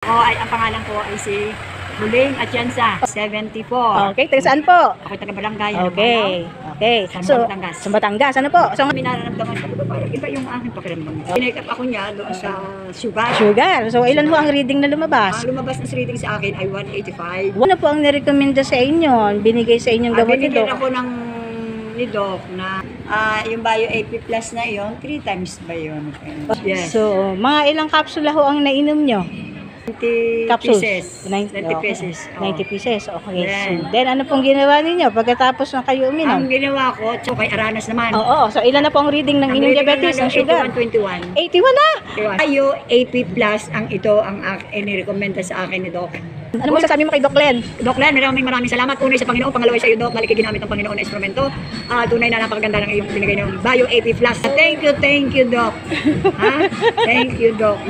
Ay, ang pangalan ko ay si Buling Atienza, 74. Okay, taga saan po? Ako taga-barangay. Okay. Okay. Sa Batangas. Sa Batangas. Ano po? So, May nararamdaman ko ba? Iba yung aking pakiramdam. Pinake up ako niya doon sa sugar. sugar. So, ilan ho ang reading na lumabas? Ang lumabas na reading sa akin ay 185. Ano po ang nirekomenda sa inyo? Binigay sa inyong gamot nito? Binigyan ako ng ni Doc na yung Bio AP Plus na yon 3 times ba yun? Yes. So, mga ilang kapsula ho ang nainom nyo? 90 Capsules? pieces. 90 okay. pesos. 90 pieces. Okay. Then, So, then, ano pong ginawa ninyo pagkatapos na kayo uminom? Ang ginawa ko, so kay Aranas naman. Oo. So, ilan na po ang reading ng inyong diabetes, ng sugar? 8121. 81 na! Bio AP Plus ang ito ang inirekomenda sa akin ni Doc. Ano mo sasabi mo kay Doc Len? Doc Len, maraming salamat. Unay sa Panginoon, pangalawa sa iyo, Doc. Balik ginamit ng Panginoon na instrumento. Tunay na napakaganda ng iyong binigay ng Bio AP Plus. Thank you, Doc. Ha? Thank you, Doc.